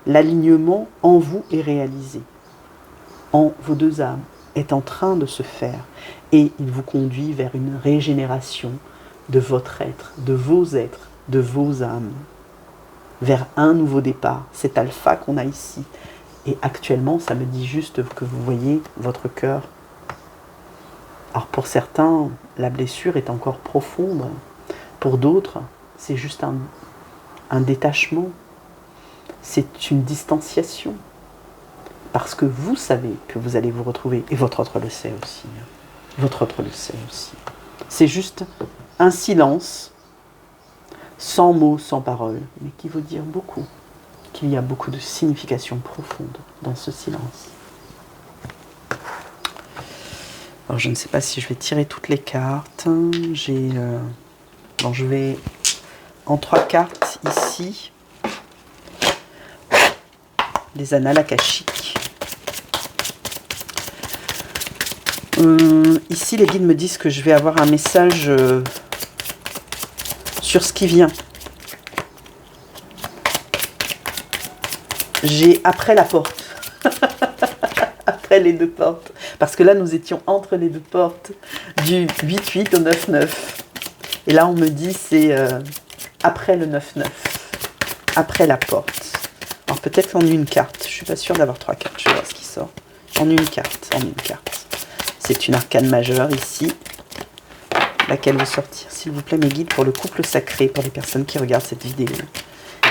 L'alignement en vous est réalisé. En vos deux âmes est en train de se faire. Et il vous conduit vers une régénération de votre être, de vos êtres, de vos âmes, vers un nouveau départ, cet alpha qu'on a ici. Et actuellement, ça me dit juste que vous voyez votre cœur. Alors pour certains, la blessure est encore profonde. Pour d'autres, c'est juste un détachement. C'est une distanciation. Parce que vous savez que vous allez vous retrouver. Et votre autre le sait aussi. Votre autre le sait aussi. C'est juste un silence, sans mots, sans paroles, mais qui veut dire beaucoup. Qu'il y a beaucoup de signification profonde dans ce silence. Alors je ne sais pas si je vais tirer toutes les cartes. Bon, je vais en 3 cartes ici. Les annales akashiques. Ici, les guides me disent que je vais avoir un message sur ce qui vient. J'ai après la porte. Après les 2 portes. Parce que là, nous étions entre les 2 portes du 8-8 au 9-9. Et là, on me dit c'est après le 9-9. Après la porte. Alors peut-être en une carte. Je ne suis pas sûre d'avoir 3 cartes. Je vais voir ce qui sort. En une carte. En une carte. C'est une arcane majeure ici. Laquelle veut sortir, s'il vous plaît, mes guides, pour le couple sacré, pour les personnes qui regardent cette vidéo.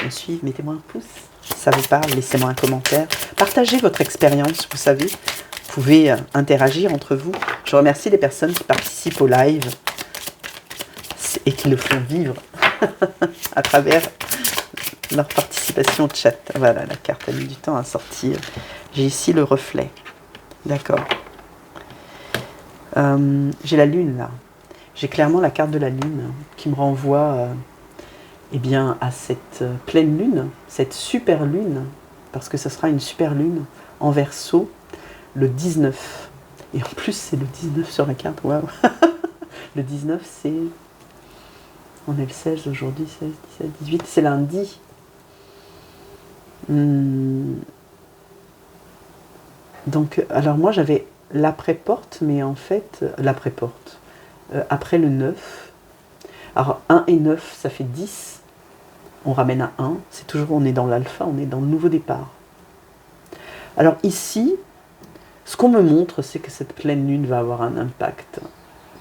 Me suivent, mettez-moi un pouce. Ça vous parle, laissez-moi un commentaire. Partagez votre expérience, vous savez. Vous pouvez interagir entre vous. Je remercie les personnes qui participent au live et qui le font vivre à travers leur participation au chat. Voilà, la carte a mis du temps à sortir. J'ai ici le reflet. D'accord. J'ai la lune là. J'ai clairement la carte de la lune qui me renvoie eh bien, à cette pleine lune, cette super lune, parce que ce sera une super lune en Verseau le 19. Et en plus, c'est le 19 sur la carte. Waouh. Le 19, c'est... On est le 16 aujourd'hui, 16, 17, 18, c'est lundi. Donc, alors moi, j'avais l'après-porte, mais en fait, l'après-porte, après le 9. Alors, 1 et 9, ça fait 10. On ramène à 1. C'est toujours, on est dans l'alpha, on est dans le nouveau départ. Alors ici, ce qu'on me montre, c'est que cette pleine lune va avoir un impact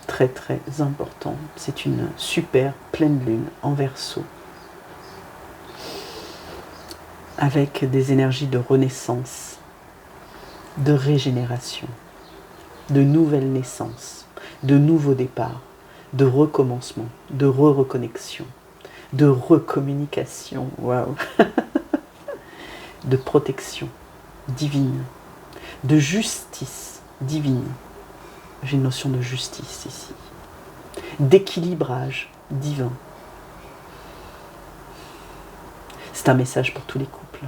très très important. C'est une super pleine lune en Verseau. Avec des énergies de renaissance, de régénération, de nouvelles naissances, de nouveaux départs, de recommencement, de reconnexion, de recommunication, waouh, de protection divine, de justice divine. J'ai une notion de justice ici, d'équilibrage divin. C'est un message pour tous les couples.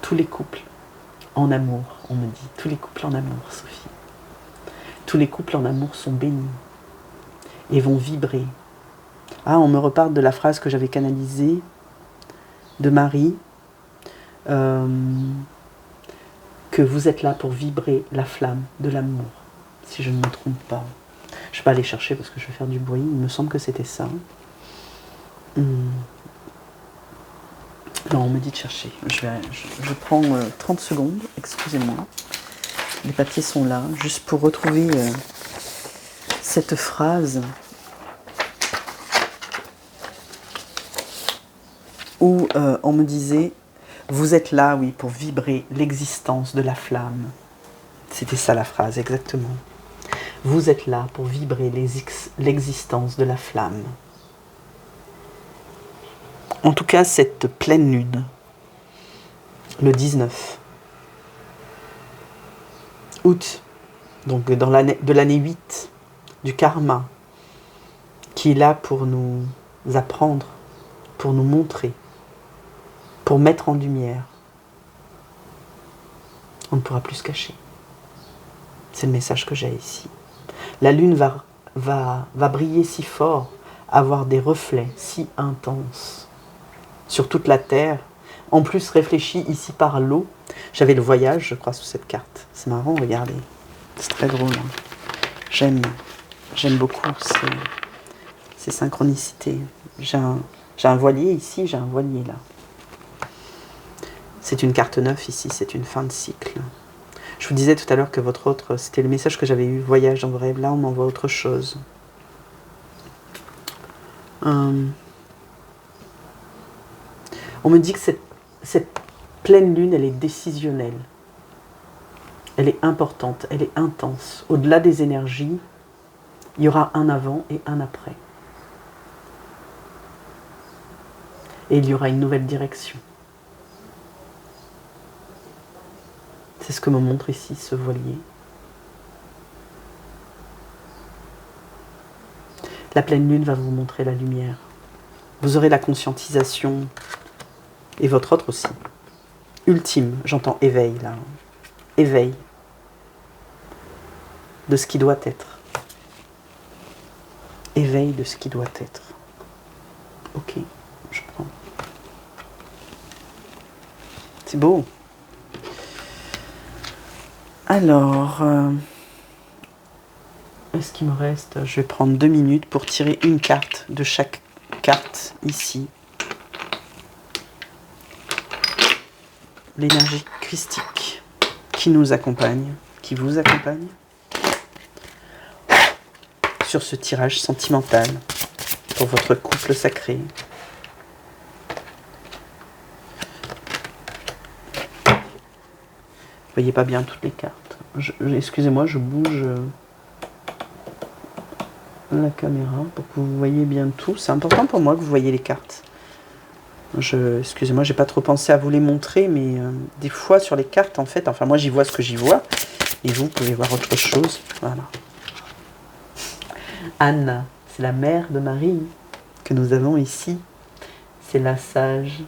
Tous les couples en amour, on me dit. Tous les couples en amour, Sophie. Tous les couples en amour sont bénis et vont vibrer. Ah, on me reparle de la phrase que j'avais canalisée de Marie, que vous êtes là pour vibrer la flamme de l'amour, si je ne me trompe pas. Je ne vais pas aller chercher parce que je vais faire du bruit, il me semble que c'était ça. Non, on me dit de chercher. Je prends 30 secondes, excusez-moi. Les papiers sont là, juste pour retrouver cette phrase où on me disait « Vous êtes là, oui, pour vibrer l'existence de la flamme. » C'était ça la phrase, exactement. Vous êtes là pour vibrer l'existence de la flamme. En tout cas, cette pleine lune, le 19 août, donc de l'année 8, du karma, qui est là pour nous apprendre, pour nous montrer, pour mettre en lumière. On ne pourra plus se cacher. C'est le message que j'ai ici. La lune va briller si fort, avoir des reflets si intenses sur toute la Terre, en plus réfléchi ici par l'eau. J'avais le voyage, je crois, sous cette carte. C'est marrant, regardez. C'est très drôle. Hein. J'aime beaucoup ces synchronicités. J'ai un voilier ici, j'ai un voilier là. C'est une carte 9 ici, c'est une fin de cycle. Je vous disais tout à l'heure que votre autre, c'était le message que j'avais eu, voyage dans vos rêves. Là, on m'envoie autre chose. On me dit que cette pleine lune, elle est décisionnelle. Elle est importante, elle est intense. Au-delà des énergies, il y aura un avant et un après. Et il y aura une nouvelle direction. C'est ce que me montre ici ce voilier. La pleine lune va vous montrer la lumière. Vous aurez la conscientisation, et votre autre aussi. Ultime, j'entends éveil là. Éveil de ce qui doit être. Éveil de ce qui doit être. Ok, je prends. C'est beau. Alors, est-ce qu'il me reste? Je vais prendre 2 minutes pour tirer une carte de chaque carte ici. L'énergie christique qui nous accompagne, qui vous accompagne sur ce tirage sentimental pour votre couple sacré. Vous voyez pas bien toutes les cartes. Excusez-moi, je bouge la caméra pour que vous voyez bien tout. C'est important pour moi que vous voyez les cartes. Excusez-moi, j'ai pas trop pensé à vous les montrer, mais des fois sur les cartes, en fait, enfin moi j'y vois ce que j'y vois, et vous pouvez voir autre chose. Voilà. Anne, c'est la mère de Marie que nous avons ici. C'est la sage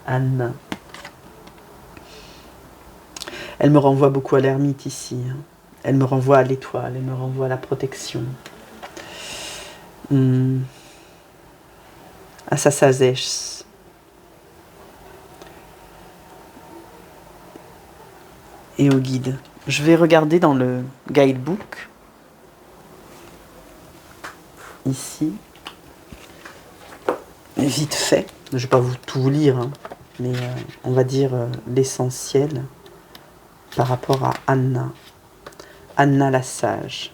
Anne. Elle me renvoie beaucoup à l'ermite ici. Elle me renvoie à l'étoile, elle me renvoie à la protection. À sa sagesse. Et au guide. Je vais regarder dans le guidebook. Ici. Vite fait. Je ne vais pas tout vous lire, hein, mais on va dire l'essentiel par rapport à Anna. Anna la sage.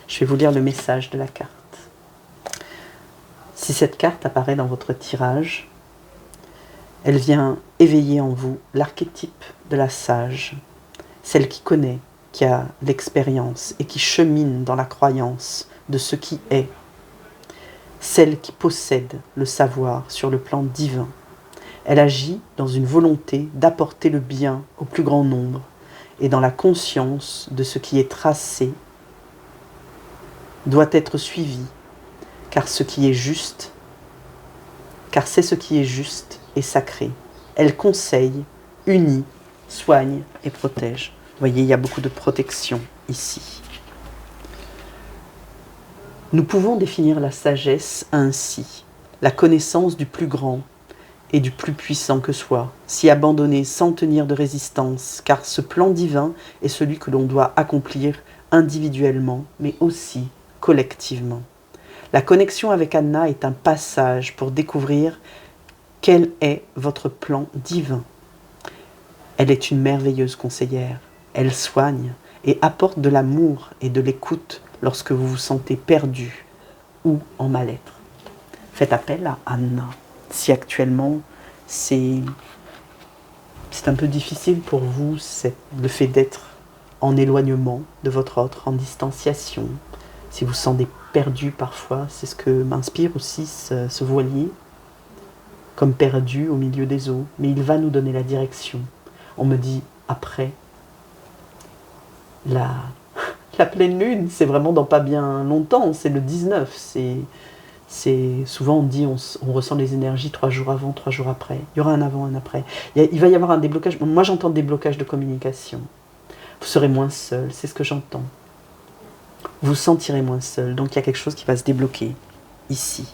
Je vais vous lire le message de la carte. Si cette carte apparaît dans votre tirage, elle vient éveiller en vous l'archétype de la sage, celle qui connaît, qui a l'expérience et qui chemine dans la croyance de ce qui est, celle qui possède le savoir sur le plan divin. Elle agit dans une volonté d'apporter le bien au plus grand nombre et dans la conscience de ce qui est tracé doit être suivi, car c'est ce qui est juste et sacré. Elle conseille, unit, soigne et protège. Vous voyez, il y a beaucoup de protection ici. Nous pouvons définir la sagesse ainsi, la connaissance du plus grand et du plus puissant que soi, s'y abandonner sans tenir de résistance, car ce plan divin est celui que l'on doit accomplir individuellement, mais aussi collectivement. La connexion avec Anna est un passage pour découvrir quel est votre plan divin. Elle est une merveilleuse conseillère. Elle soigne et apporte de l'amour et de l'écoute lorsque vous vous sentez perdu ou en mal-être. Faites appel à Anna. Si actuellement c'est un peu difficile pour vous, le fait d'être en éloignement de votre autre, en distanciation, si vous vous sentez perdu parfois, c'est ce que m'inspire aussi ce voilier, comme perdu au milieu des eaux, mais il va nous donner la direction. On me dit après, la pleine lune, c'est vraiment dans pas bien longtemps, c'est le 19, c'est souvent on dit on ressent les énergies 3 jours avant, 3 jours après. Il y aura un avant, un après. Il va y avoir un déblocage. Moi j'entends déblocage de communication. Vous serez moins seul, c'est ce que j'entends. Vous sentirez moins seul, donc il y a quelque chose qui va se débloquer ici.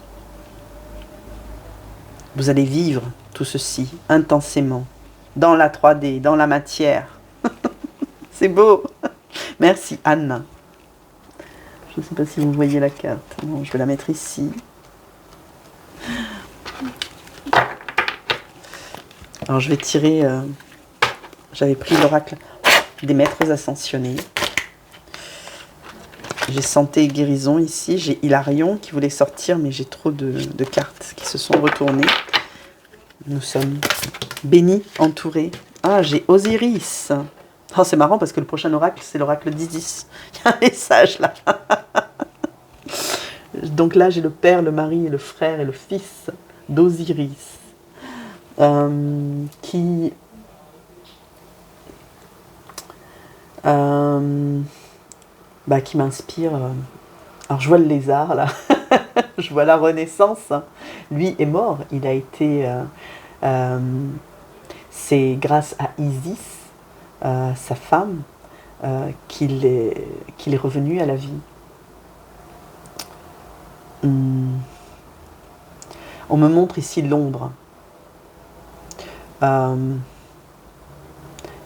Vous allez vivre tout ceci intensément, dans la 3D, dans la matière. C'est beau. Merci Anne. Je ne sais pas si vous voyez la carte. Bon, je vais la mettre ici. Alors je vais tirer... j'avais pris l'oracle des maîtres ascensionnés. J'ai santé et guérison ici. J'ai Hilarion qui voulait sortir, mais j'ai trop de cartes qui se sont retournées. Nous sommes bénis, entourés. Ah, j'ai Osiris. Oh, c'est marrant parce que le prochain oracle, c'est l'oracle d'Isis. Il y a un message là. Donc là, j'ai le père, le mari, le frère et le fils d'Osiris qui m'inspire. Alors je vois le lézard là, je vois la Renaissance. Lui est mort, il a été... c'est grâce à Isis, sa femme, qu'il est revenu à la vie. On me montre ici l'ombre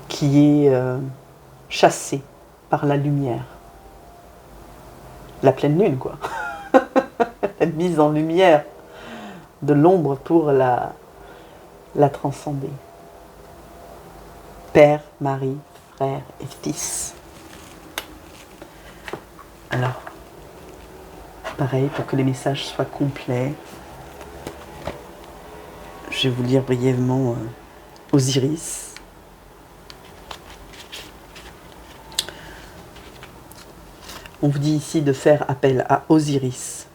qui est chassée par la lumière. La pleine lune, quoi. La mise en lumière de l'ombre pour la transcender. Père, mari, frère et fils. Alors, pareil, pour que les messages soient complets, je vais vous lire brièvement Osiris. On vous dit ici de faire appel à Osiris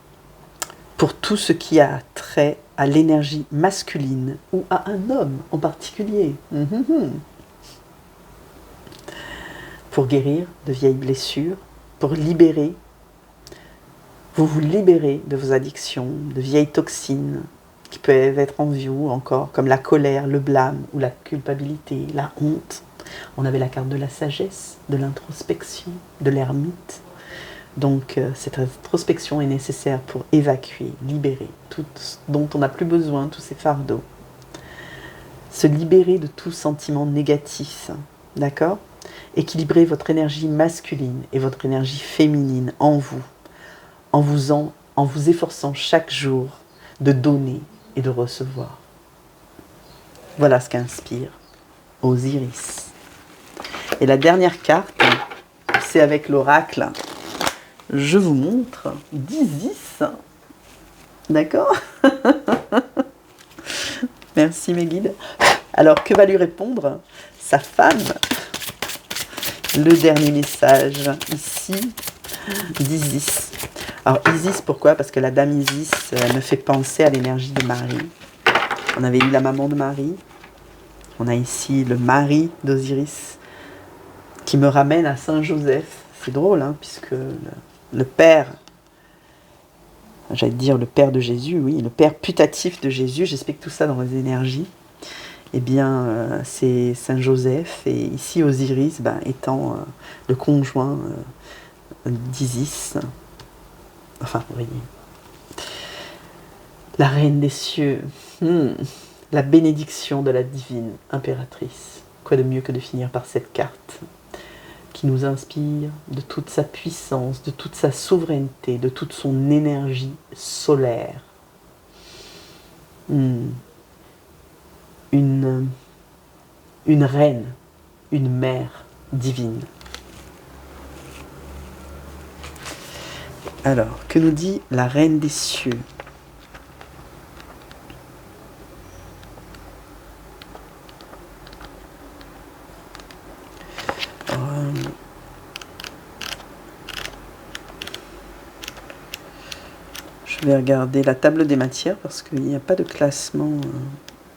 pour tout ce qui a trait à l'énergie masculine ou à un homme en particulier. Pour guérir de vieilles blessures, pour libérer. Vous vous libérez de vos addictions, de vieilles toxines qui peuvent être en vous encore, comme la colère, le blâme ou la culpabilité, la honte. On avait la carte de la sagesse, de l'introspection, de l'ermite. Donc cette introspection est nécessaire pour évacuer, libérer tout ce dont on n'a plus besoin, tous ces fardeaux. Se libérer de tout sentiment négatif, d'accord ? Équilibrer votre énergie masculine et votre énergie féminine en vous, en vous efforçant chaque jour de donner et de recevoir. Voilà ce qu'inspire Osiris. Et la dernière carte, c'est avec l'oracle. Je vous montre d'Isis. D'accord? Merci mes guides. Alors, que va lui répondre sa femme? Le dernier message ici d'Isis. Alors Isis, pourquoi? Parce que la dame Isis me fait penser à l'énergie de Marie. On avait eu la maman de Marie. On a ici le mari d'Osiris qui me ramène à Saint Joseph. C'est drôle, hein, puisque le père, j'allais dire le père de Jésus, oui, le père putatif de Jésus, j'explique tout ça dans les énergies, eh bien, c'est Saint Joseph, et ici Osiris étant le conjoint d'Isis. Enfin, vous voyez. La reine des cieux, la bénédiction de la divine impératrice. Quoi de mieux que de finir par cette carte qui nous inspire de toute sa puissance, de toute sa souveraineté, de toute son énergie solaire. Une reine, une mère divine. Alors, que nous dit la reine des cieux ? Je vais regarder la table des matières parce qu'il n'y a pas de classement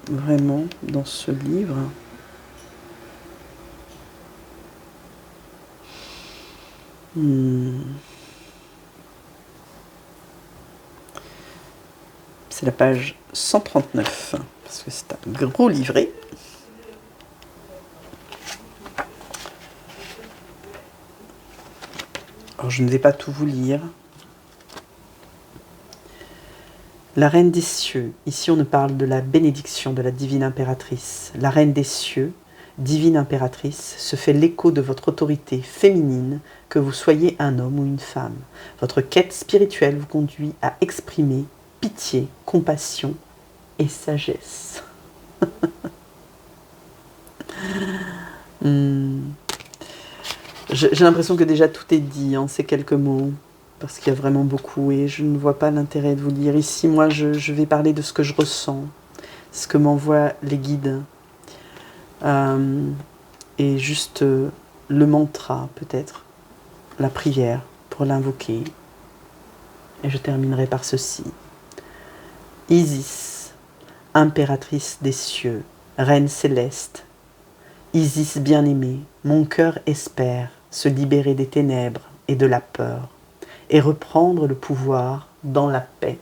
vraiment dans ce livre. C'est la page 139 parce que c'est un gros livret. Alors je ne vais pas tout vous lire. La reine des cieux, ici on nous parle de la bénédiction de la divine impératrice. La reine des cieux Divine impératrice, se fait l'écho de votre autorité féminine, que vous soyez un homme ou une femme. Votre quête spirituelle vous conduit à exprimer pitié, compassion et sagesse. J'ai l'impression que déjà tout est dit en ces quelques mots, parce qu'il y a vraiment beaucoup et je ne vois pas l'intérêt de vous lire. Ici, moi, je vais parler de ce que je ressens, ce que m'envoient les guides. Et juste le mantra, peut-être, la prière pour l'invoquer. Et je terminerai par ceci. Isis, impératrice des cieux, reine céleste, Isis bien-aimée, mon cœur espère se libérer des ténèbres et de la peur et reprendre le pouvoir dans la paix.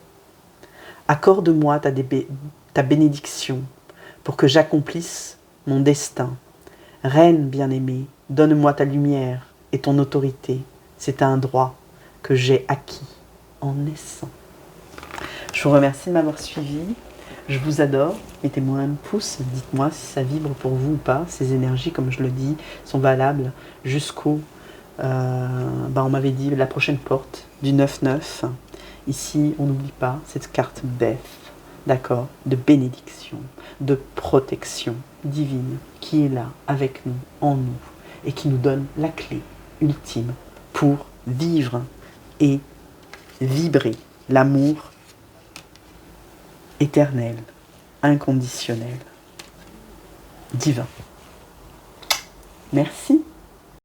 Accorde-moi ta bénédiction pour que j'accomplisse mon destin. Reine bien-aimée, donne-moi ta lumière et ton autorité. C'est un droit que j'ai acquis en naissant. Je vous remercie de m'avoir suivi. Je vous adore. Mettez-moi un pouce. Dites-moi si ça vibre pour vous ou pas. Ces énergies, comme je le dis, sont valables jusqu'au... on m'avait dit la prochaine porte du 9-9. Ici, on n'oublie pas cette carte Beth, d'accord, de bénédiction, de protection divine qui est là avec nous, en nous, et qui nous donne la clé ultime pour vivre et vibrer l'amour éternel, inconditionnel, divin. Merci.